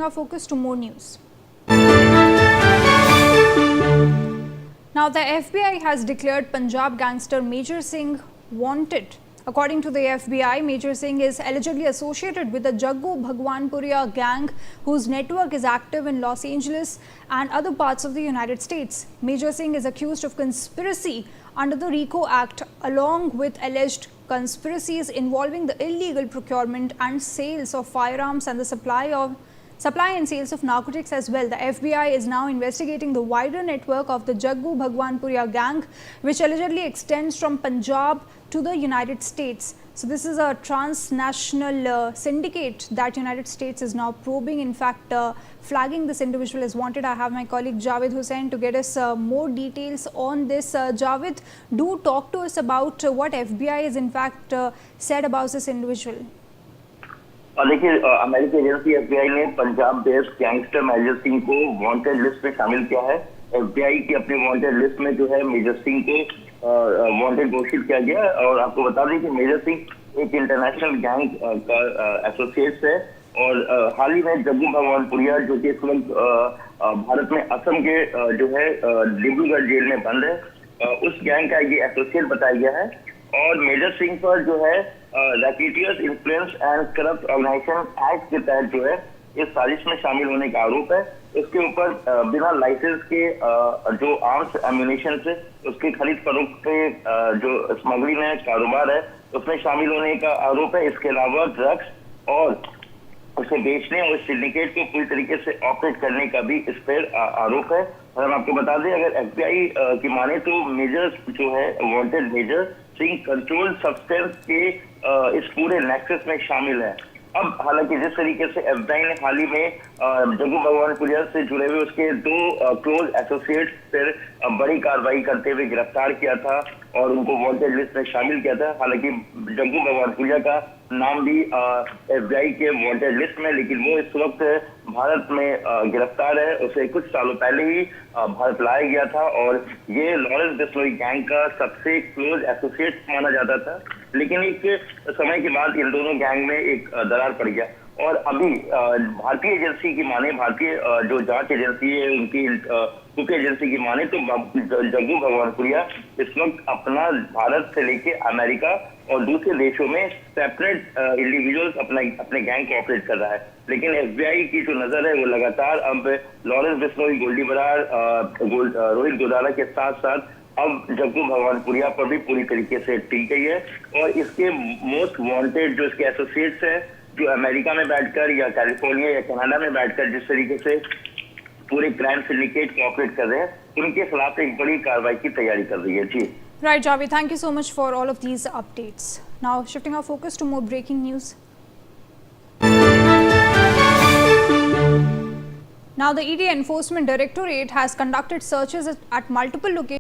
Our focus to more news. Now, the FBI has declared Punjab gangster Major Singh wanted. According to the FBI, Major Singh is allegedly associated with the Jaggu Bhagwanpuria gang, whose network is active in Los Angeles and other parts of the United States. Major Singh is accused of conspiracy under the RICO Act, along with alleged conspiracies involving the illegal procurement and sales of firearms and the supply and sales of narcotics as well. The FBI is now investigating the wider network of the Jaggu Bhagwanpuria gang, which allegedly extends from Punjab to the United States. So this is a transnational syndicate that United States is now probing, in fact flagging this individual as wanted. I have my colleague Javed Hussain to get us more details on this. Javed, do talk to us about what FBI has in fact said about this individual. देखिए, अमेरिकी agency FBI ने Punjab based gangster Major Singh को wanted list में शामिल किया है। FBI की अपनी वांटेड लिस्ट में जो है मेजर सिंह को वांटेड घोषित किया गया। और आपको बता दें कि मेजर सिंह एक इंटरनेशनल गैंग का एसोसिएट है और हाल ही में जग्गू भगवानपुरिया, जो कि इस वक्त भारत में असम के जो है डिब्रूगढ़ जेल में बंद है, उस गैंग का ये एसोसिएट बताया गया है। और मेजर सिंह पर जो है racketeers influence and corrupt organization act के तहत जो है इस साजिश में शामिल होने का आरोप है। इसके ऊपर बिना लाइसेंस के जो आर्म्स एम्यूनिशन से उसकी खरीद फरोख्त के जो स्मगलिंग है, कारोबार है, उसमें शामिल होने का आरोप है। इसके अलावा ड्रग्स और उसे बेचने और सिंडिकेट को पूरी तरीके से ऑपरेट करने का भी इस पर आरोप है। और हम आपको बता दें, अगर एफबीआई की माने तो मेजर जो है wanted Major Singh controlled substance के इस पूरे नेक्सस में शामिल है। अब हालांकि जिस तरीके से एफबीआई ने हाल ही में जग्गू भगवानपुरिया से जुड़े हुए उसके दो क्लोज एसोसिएट्स पर बड़ी कार्रवाई करते हुए गिरफ्तार किया था और उनको वांटेड लिस्ट में शामिल किया था। हालांकि जग्गू भगवानपुरिया का नाम भी एफबीआई के वांटेड लिस्ट में, लेकिन वो इस वक्त भारत में गिरफ्तार है। उसे कुछ सालों पहले ही भारत लाया गया था और ये लॉरेंस बिश्नोई गैंग का सबसे क्लोज एसोसिएट माना जाता था। लेकिन एक समय के बाद इन दोनों गैंग में एक दरार पड़ गया और अभी भारतीय एजेंसी की माने, भारतीय जो जांच एजेंसी है उनकी कुक एजेंसी की माने तो जग्गू भगवानपुरिया इस वक्त अपना भारत से लेके अमेरिका और दूसरे देशों में सेपरेट इंडिविजुअल्स अपने गैंग को ऑपरेट कर रहा है। लेकिन एफबीआई की जो नजर है वो लगातार अब लॉरेंस बिश्नोई, गोल्डी बरार, रोहित गोदारा के साथ साथ अब जग्गू भगवानपुरिया पर भी पूरी तरीके से टिक गई है। और इसके मोस्ट वांटेड जो इसके एसोसिएट्स हैं, जो अमेरिका में बैठकर या कैलिफोर्निया या कनाडा में बैठकर जिस तरीके से पूरे क्राइम सिंडिकेट कोऑपरेट कर रहे हैं, उनके खिलाफ एक बड़ी कार्रवाई की तैयारी कर रही है। जी Right, Javed, thank you so much for all of these updates. Now, shifting our focus to more breaking news. Now, the ED Enforcement Directorate has conducted searches at multiple locations